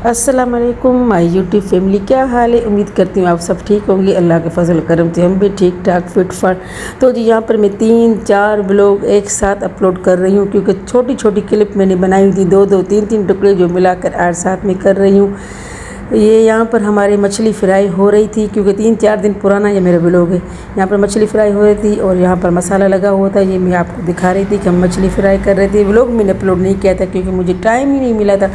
अस्सलाम वालेकुम my YouTube family, क्या हाल है। उम्मीद करती हूँ आप सब ठीक होंगे। अल्लाह के फजल करम से हम भी ठीक ठाक फिट फाट। तो जी यहाँ पर मैं 3-4 ब्लॉग एक साथ अपलोड कर रही हूँ, क्योंकि छोटी छोटी क्लिप मैंने बनाई हुई थी, 2-2 3-3 टुकड़े जो मिलाकर 8 साथ में कर रही हूँ। ये यहाँ पर हमारी मछली फ्राई हो रही थी, क्योंकि 3-4 दिन पुराना ये मेरा ब्लॉग है। यहाँ पर मछली फ्राई हो रही थी और यहाँ पर मसाला लगा हुआ था। ये मैं आपको दिखा रही थी कि हम मछली फ्राई कर रहे थे। ब्लॉग मैंने अपलोड नहीं किया था क्योंकि मुझे टाइम ही नहीं मिला था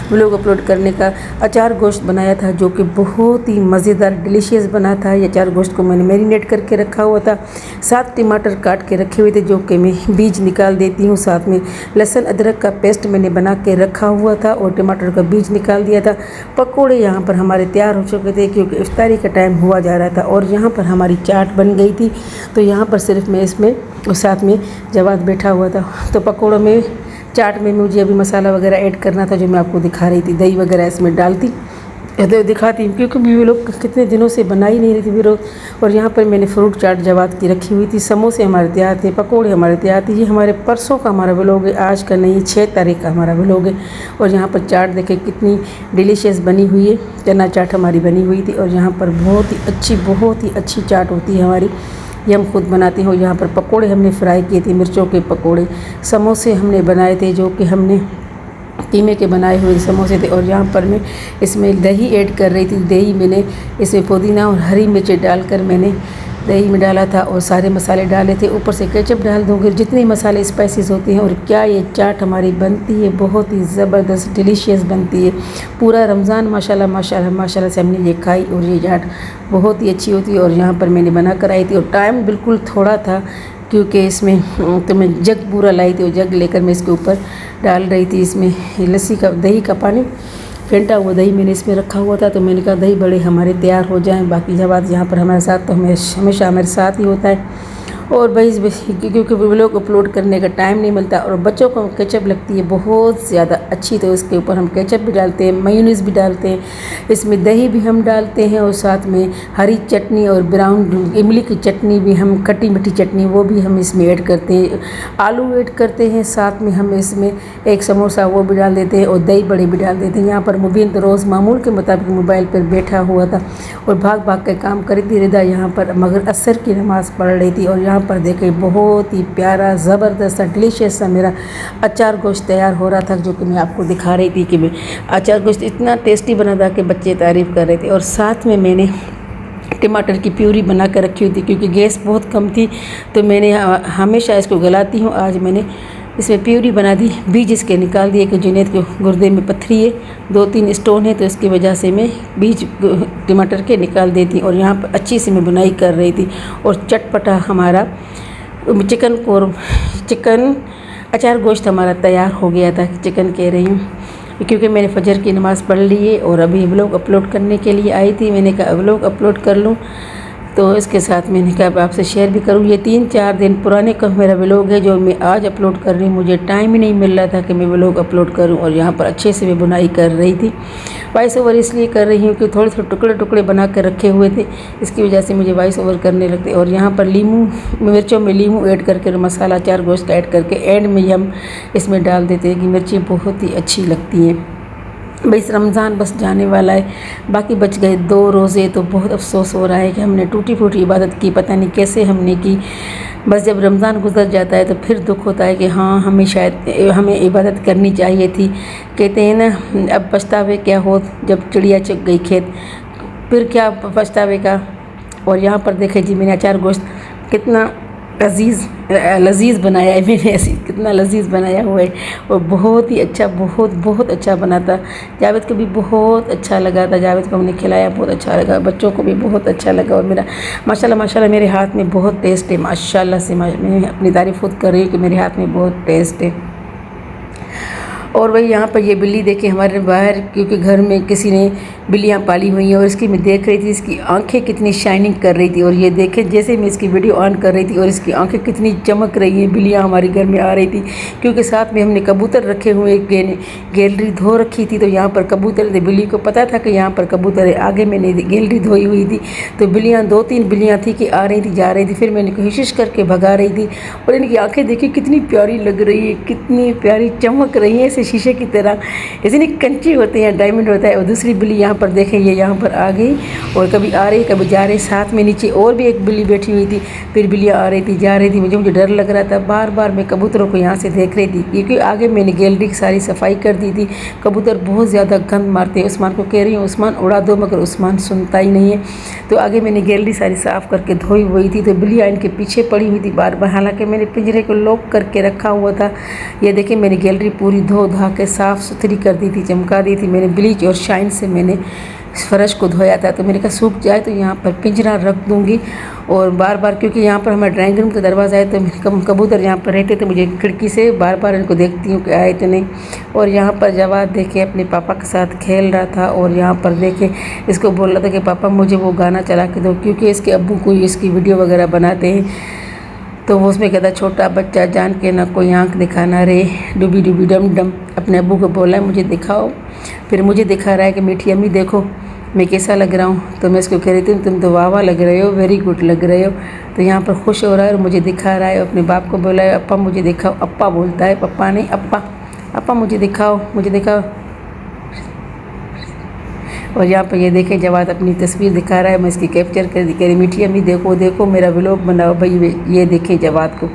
ब्लॉग अपलोड करने का। अचार गोश्त बनाया था जो कि बहुत ही मज़ेदार डिलीशियस बना था। ये अचार गोश्त को मैंने मैरिनेट करके रखा हुआ था। 7 टमाटर काट के रखे हुए थे जो कि मैं बीज निकाल देती हूँ। साथ में लहसुन अदरक का पेस्ट मैंने बना के रखा हुआ था और टमाटर का बीज निकाल दिया था। पकौड़े यहाँ पर हमारे तैयार हो चुके थे क्योंकि इफ्तारी का टाइम हुआ जा रहा था। और यहाँ पर हमारी चाट बन गई थी। तो यहाँ पर सिर्फ मैं इसमें और साथ में जवाद बैठा हुआ था। तो पकौड़ों में चाट में मुझे अभी मसाला वगैरह ऐड करना था जो मैं आपको दिखा रही थी। दही वगैरह इसमें डालती दिखाती हूँ क्योंकि भी लोग कितने दिनों से बना ही नहीं रही थी वीडियो। और यहाँ पर मैंने फ्रूट चाट जवाद की रखी हुई थी। समोसे हमारे तैयार थे, पकोड़े हमारे तैयार थे। ये हमारे परसों का हमारा व्लॉग है, आज का नहीं, 6 तारीख का हमारा व्लॉग है। और यहाँ पर चाट देखें कितनी डिलीशियस बनी हुई है। चना चाट हमारी बनी हुई थी और यहाँ पर बहुत ही अच्छी चाट होती है हमारी, ये हम खुद बनाते हैं। और यहाँ पर पकोड़े हमने फ्राई किए थे, मिर्चों के पकोड़े। समोसे हमने बनाए थे जो कि हमने कीमे के बनाए हुए समोसे थे। और यहाँ पर मैं इसमें दही ऐड कर रही थी। दही मैंने इसमें पुदीना और हरी मिर्च डालकर मैंने दही में डाला था और सारे मसाले डाले थे। ऊपर से केचप डाल दूँगी, जितने मसाले स्पाइसेस होते हैं। और क्या ये चाट हमारी बनती है, बहुत ही ज़बरदस्त डिलीशियस बनती है। पूरा रमज़ान माशाल्लाह माशाल्लाह माशाल्लाह से हमने ये खाई और ये चाट बहुत ही अच्छी होती है। और यहाँ पर मैंने बना कर आई थी और टाइम बिल्कुल थोड़ा था क्योंकि इसमें तो मैं जग पूरा लाई थी और जग लेकर मैं इसके ऊपर डाल रही थी। इसमें लस्सी का दही का पानी फेंटा हुआ दही मैंने इसमें रखा हुआ था। तो मैंने कहा दही बड़े हमारे तैयार हो जाएं। बाकी जवाब यहाँ पर हमारे साथ तो हमेशा हमारे साथ ही होता है। और भाई क्योंकि व्लॉग अपलोड करने का टाइम नहीं मिलता और बच्चों को केचप लगती है बहुत ज़्यादा अच्छी, तो इसके ऊपर हम केचप भी डालते हैं, मेयोनीज़ भी डालते हैं, इसमें दही भी हम डालते हैं। और साथ में हरी चटनी और ब्राउन इमली की चटनी भी, हम खट्टी मीठी चटनी वो भी हम इसमें ऐड करते हैं। आलू ऐड करते हैं, साथ में हम इसमें एक समोसा वो भी डाल देते हैं और दही बड़े भी डाल देते हैं। यहाँ पर मुबीन तो रोज़ मामूल के मुताबिक मोबाइल पर बैठा हुआ था और भाग भाग कर काम कर रही थी। रिदा यहाँ पर मगर असर की नमाज़ पढ़ रही थी। और यहाँ पर देखें बहुत ही प्यारा ज़बरदस्त सा डिलीशियस सा मेरा अचार गोश्त तैयार हो रहा था, जो कि मैं आपको दिखा रही थी कि मैं अचार गोश्त इतना टेस्टी बना था कि बच्चे तारीफ़ कर रहे थे। और साथ में मैंने टमाटर की प्यूरी बना कर रखी हुई थी क्योंकि गैस बहुत कम थी, तो मैंने हमेशा इसको गलाती हूँ। आज मैंने इसमें प्यूरी बना दी, बीज इसके निकाल दिए कि जुनैद के गुर्दे में पत्थरी है, 2-3 स्टोन है, तो इसकी वजह से मैं बीज टमाटर के निकाल देती। और यहाँ पर अच्छी से मैं बुनाई कर रही थी। और चटपटा हमारा चिकन अचार गोश्त हमारा तैयार हो गया था। चिकन कह रही हूँ क्योंकि मैंने फजर की नमाज़ पढ़ ली है और अभी व्लॉग अपलोड करने के लिए आई थी। मैंने कहा व्लॉग अपलोड कर लूँ, तो इसके साथ मैंने कहा आपसे शेयर भी करूँ। ये 3-4 दिन पुराने का मेरा व्लॉग है जो मैं आज अपलोड कर रही हूँ। मुझे टाइम ही नहीं मिल रहा था कि मैं व्लॉग अपलोड करूँ। और यहाँ पर अच्छे से मैं बुनाई कर रही थी। वॉइस ओवर इसलिए कर रही हूँ कि थोड़े थोड़े टुकड़े टुकड़े बना कर रखे हुए थे, इसकी वजह से मुझे वॉइस ओवर करने लगते। और यहाँ पर मिर्चों में लीमू ऐड करके मसाला अचार गोश्त का ऐड करके एंड में हम इसमें डाल देते हैं कि मिर्चें बहुत ही अच्छी लगती हैं। भाई रमज़ान बस जाने वाला है, बाकी बच गए 2 रोज़े। तो बहुत अफसोस हो रहा है कि हमने टूटी फूटी इबादत की, पता नहीं कैसे हमने की। बस जब रमज़ान गुजर जाता है तो फिर दुख होता है कि हाँ हमें इबादत करनी चाहिए थी। कहते हैं ना, अब पछतावे क्या हो जब चिड़िया चुग गई खेत, फिर क्या पछतावे का। और यहाँ पर देखें जी मैंने अचार गोश्त कितना लजीज़ बनाया है मैंने, ऐसी कितना लजीज़ बनाया हुआ है और बहुत ही अच्छा, बहुत अच्छा बना था। जावेद को भी बहुत अच्छा लगा था, जावेद को हमने खिलाया, बहुत अच्छा लगा, बच्चों को भी बहुत अच्छा लगा। और मेरा माशाल्लाह मेरे हाथ में बहुत टेस्ट है, माशाल्लाह से मैं अपनी तारीफ़ खुद कर रही हूँ कि मेरे हाथ में बहुत टेस्ट है। और वही यहाँ पर ये बिल्ली देखें हमारे बाहर, क्योंकि घर में किसी ने बिल्लियाँ पाली हुई हैं और इसकी मैं देख रही थी, इसकी आंखें कितनी शाइनिंग कर रही थी। और ये देखें जैसे मैं इसकी वीडियो ऑन कर रही थी और इसकी आंखें कितनी चमक रही हैं। बिल्लियाँ हमारे घर में आ रही थी क्योंकि साथ में हमने कबूतर रखे हुए, गैलरी धो रखी थी, तो यहाँ पर कबूतर थे। बिल्ली को पता था कि यहाँ पर कबूतर है, आगे मैंने गैलरी धोई हुई थी, तो बिल्लियाँ 2-3 बिल्लियाँ थी कि आ रही थी जा रही थी। फिर मैंने कोशिश करके भगा रही थी और इनकी आँखें देखी कितनी प्यारी लग रही है, कितनी प्यारी चमक रही है, ऐसे से शीशे की तरह, इतनी कंची होते हैं, डायमंड होता है। और दूसरी बिल्ली यहाँ पर देखें, ये यहाँ पर आ गई और कभी आ रही कभी जा रही। साथ में नीचे और भी एक बिल्ली बैठी हुई थी, फिर बिल्लियाँ आ रही थी जा रही थी। मुझे डर लग रहा था, बार बार मैं कबूतरों को यहाँ से देख रही थी, क्योंकि आगे मैंने गैलरी की सारी सफाई कर दी थी। कबूतर बहुत ज़्यादा गंद मारते हैं। उस्मान को कह रही हूँ उस्मान उड़ा दो, मगर उस्मान सुनता ही नहीं है। तो आगे मैंने गैलरी सारी साफ़ करके धोई हुई थी, तो बिल्लियाँ इनके पीछे पड़ी हुई थी बार बार। हालांकि मैंने पिंजरे को लॉक करके रखा हुआ था। ये देखिए मैंने गैलरी पूरी धो धा के साफ़ सुथरी कर दी थी, चमका दी थी। मैंने ब्लीच और शाइन से मैंने फ़र्श को धोया था। तो मैंने कहा सूख जाए तो यहाँ पर पिंजरा रख दूँगी। और बार बार, क्योंकि यहाँ पर हमारे ड्राइंग रूम का दरवाज़ा है, तो कबूतर यहाँ पर रहते थे, मुझे खिड़की से बार बार इनको देखती हूँ कि आए तो नहीं। और यहाँ पर जवाद देखे अपने पापा के साथ खेल रहा था, और यहाँ पर देखे इसको बोल रहा था कि पापा मुझे वो गाना चला के दो, क्योंकि इसके अब्बू कोई इसकी वीडियो वगैरह बनाते हैं। तो वो उसमें कहता छोटा बच्चा जान के ना कोई आँख दिखाना रे, डूबी डूबी डम डम। अपने अब्बू को बोला है मुझे दिखाओ। फिर मुझे दिखा रहा है कि मीठी अम्मी देखो मैं कैसा लग रहा हूँ। तो मैं इसको कह रही थी तुम तो वाह वाह लग रहे हो, वेरी गुड लग रहे हो। तो यहाँ पर खुश हो रहा है और मुझे दिखा रहा है। अपने बाप को बोला है अप्पा मुझे दिखाओ। अप्पा बोलता है, पप्पा नहीं अप्पा। अप्पा मुझे दिखाओ, मुझे दिखाओ। और यहाँ पर ये देखें जवाद अपनी तस्वीर दिखा रहा है, मैं इसकी कैप्चर कर दी। कह रही मीठी अम्मी देखो देखो मेरा व्लॉग बनाओ भाई। ये देखें जवाद को,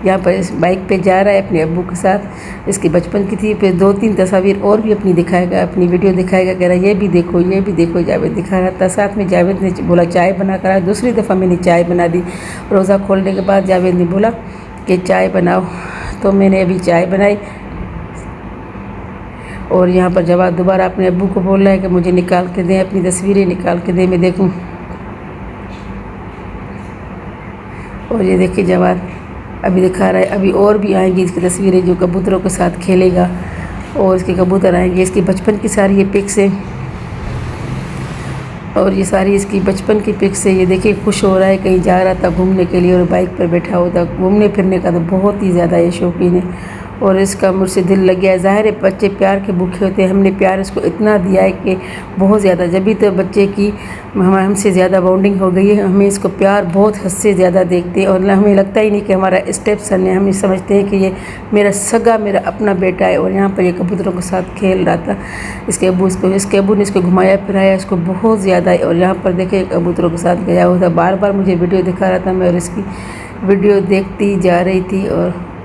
यहाँ पर इस बाइक पे जा रहा है अपने अब्बू के साथ। इसकी बचपन की थी। फिर 2-3 तस्वीर और भी अपनी दिखाएगा, अपनी वीडियो दिखाएगा। कह रहा है ये भी देखो ये भी देखो। जावेद दिखा रहा था। साथ में जावेद ने बोला चाय बना कर। दूसरी दफ़ा मैंने चाय बना दी। रोज़ा खोलने के बाद जावेद ने बोला कि चाय बनाओ, तो मैंने अभी चाय बनाई। और यहाँ पर जवाद दोबारा अपने अब्बू को बोल रहा है कि मुझे निकाल के दें, अपनी तस्वीरें निकाल के दें, मैं देखूं। और ये देखिए जवाद अभी दिखा रहा है, अभी और भी आएंगी इसकी तस्वीरें जो कबूतरों के साथ खेलेगा, और इसके कबूतर आएंगे। इसकी बचपन की सारी ये पिक्स है, और ये सारी इसकी बचपन की पिक्स है। ये देखिए खुश हो रहा है, कहीं जा रहा था घूमने के लिए और बाइक पर बैठा हुआ था। घूमने फिरने का तो बहुत ही ज़्यादा ये शौकीन है, और इसका मुझसे दिल लग गया है। ज़ाहिर है बच्चे प्यार के भूखे होते हैं। हमने प्यार इसको इतना दिया है कि बहुत ज़्यादा, जब भी तो बच्चे की हमसे ज़्यादा बॉन्डिंग हो गई है। हमें इसको प्यार बहुत हद से ज़्यादा देखते हैं, और हमें लगता ही नहीं कि हमारा स्टेप सन है। हम समझते हैं कि ये मेरा सगा, मेरा अपना बेटा है। और यहाँ पर ये कबूतरों के साथ खेल रहा था। इसके अब्बू ने इसको घुमाया फिराया इसको बहुत ज़्यादा। और यहाँ पर देखे कबूतरों के साथ गया हुआ था। बार बार मुझे वीडियो दिखा रहा था, मैं और इसकी वीडियो देखती जा रही थी।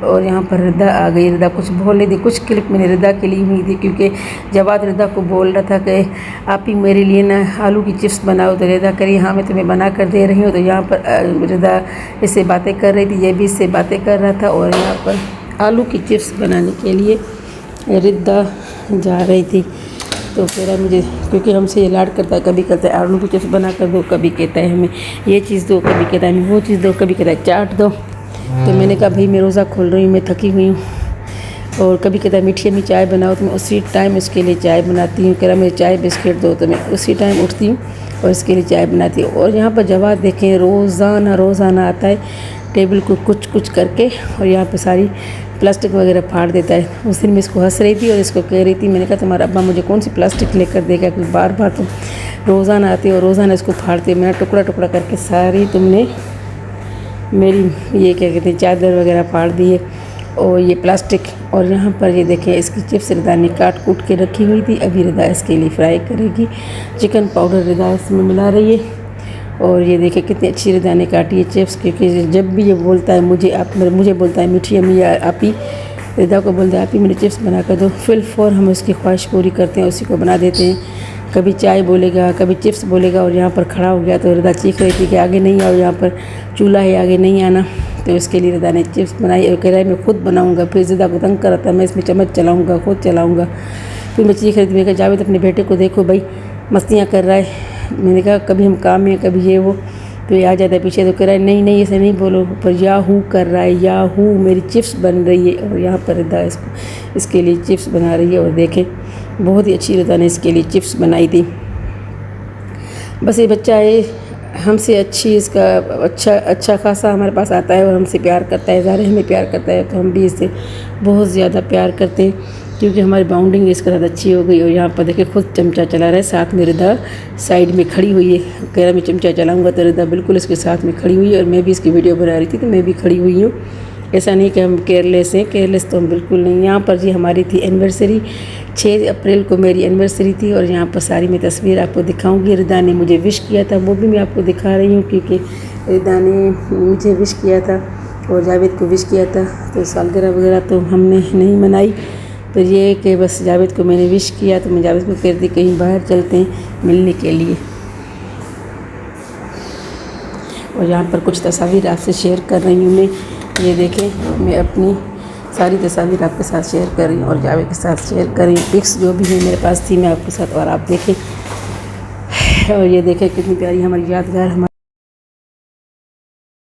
और यहाँ पर रिदा आ गई। रिदा कुछ बोल रही थी, कुछ क्लिप मैंने रिदा के लिए हुई थी, क्योंकि जवाद रिदा को बोल रहा था कि आप ही मेरे लिए ना आलू की चिप्स बनाओ। तो रिदा करी हाँ मैं तुम्हें बना कर दे रही हूँ। तो यहाँ पर रिदा इससे बातें कर रही थी, ये भी इससे बातें कर रहा था। और यहाँ पर आलू की चिप्स बनाने के लिए रिदा जा रही थी। तो कह रहा मुझे, क्योंकि हमसे ये लाड करता है, कभी कहता है आलू की चिप्स बना कर दो, कभी कहता है हमें ये चीज़ दो, कभी कहता है हमें वो चीज़ दो, कभी कहता है चाट दो। तो मैंने कहा भाई मैं रोज़ा खोल रही हूँ, मैं थकी हुई हूँ। और कभी कहता है मीठी अम्मी चाय बनाओ, तो मैं उसी टाइम इसके लिए चाय बनाती हूँ। कह रहा मुझे चाय बिस्किट दो, तो मैं उसी टाइम उठती हूँ और इसके लिए चाय बनाती हूँ। और यहाँ पर जवाब देखें रोज़ाना आता है टेबल को कुछ करके, और यहाँ पर सारी प्लास्टिक वगैरह फाड़ देता है। उस दिन मैं इसको हंस रही थी और इसको कह रही थी, मैंने कहा तुम्हारा अब्बा मुझे कौन सी प्लास्टिक लेकर देगा कि बार बार तुम रोज़ाना आते हो और रोज़ाना इसको फाड़ते हो। मेरा टुकड़ा टुकड़ा करके सारी तुमने मेरी ये क्या कहते हैं चादर वगैरह फाड़ दी है, और ये प्लास्टिक। और यहाँ पर ये देखें इसकी चिप्स रिदा ने काट कूट के रखी हुई थी। अभी रिदा इसके लिए फ्राई करेगी। चिकन पाउडर रिदा इसमें मिला रही है। और ये देखें कितनी अच्छी रिदा ने काटी है चिप्स, क्योंकि जब भी ये बोलता है मुझे बोलता है मीठी अम्मी या आप ही, रिदा को बोलता है आप ही मेरे चिप्स बना कर दो। फिल फॉर हम उसकी ख्वाहिश पूरी करते हैं, उसी को बना देते हैं। कभी चाय बोलेगा, कभी चिप्स बोलेगा। और यहाँ पर खड़ा हो गया तो रिदा चीख रही थी कि आगे नहीं आओ, यहाँ पर चूल्हा है आगे नहीं आना। तो इसके लिए रिदा ने चिप्स बनाई और कह रहा है मैं खुद बनाऊँगा। फिर रिदा को तंग कर रहा था, मैं इसमें चम्मच चलाऊँगा, खुद चलाऊँगा। फिर मैं चीख रही थी, मैं कहा जावेद अपने बेटे को देखो भाई मस्तियाँ कर रहा है। मैंने कहा कभी हम काम में कभी ये वो, तो ये आ जाता है पीछे। तो कह रहा है नहीं ऐसे नहीं बोलो, पर याहू कर रहा है, याहू मेरी चिप्स बन रही है। और यहाँ पर रिदा इसके लिए चिप्स बना रही है। और देखें बहुत ही अच्छी रिदा ने इसके लिए चिप्स बनाई थी। बस ये बच्चा है हमसे अच्छी, इसका अच्छा खासा हमारे पास आता है और हमसे प्यार करता है। ज़ाहिर हमें प्यार करता है तो हम भी इससे बहुत ज़्यादा प्यार करते हैं, क्योंकि हमारी बाउंडिंग इसके साथ अच्छी हो गई। और यहाँ पर देखिए खुद चमचा चला रहा है, साथ में रिदा साइड में खड़ी हुई है। कह रहा मैं चमचा चलाऊँगा, तो रिदा बिल्कुल इसके साथ में खड़ी हुई है। और मैं भी इसकी वीडियो बना रही थी तो मैं भी खड़ी हुई हूँ। ऐसा नहीं कि हम केयरलेस हैं, केयरलेस तो हम बिल्कुल नहीं। यहाँ पर जी हमारी थी एनिवर्सरी, 6 अप्रैल को मेरी एनिवर्सरी थी और यहाँ पर सारी मैं तस्वीर आपको दिखाऊंगी। रिदा ने मुझे विश किया था, वो भी मैं आपको दिखा रही हूँ क्योंकि रिदा ने मुझे विश किया था और जावेद को विश किया था। तो सालगिरह वगैरह तो हमने नहीं मनाई, तो ये कि बस जावेद को मैंने विश किया। तो मैं जावेद को कह दी कहीं बाहर चलते हैं मिलने के लिए। और यहाँ पर कुछ तस्वीर आपसे शेयर कर रही हूँ मैं। ये देखें, मैं अपनी सारी तस्वीर आपके साथ शेयर कर रही हूँ और जावेद के साथ शेयर कर रही हूँ। पिक्स जो भी है मेरे पास थी मैं आपके साथ, और आप देखें। और ये देखें कितनी प्यारी हमारी यादगार हमारी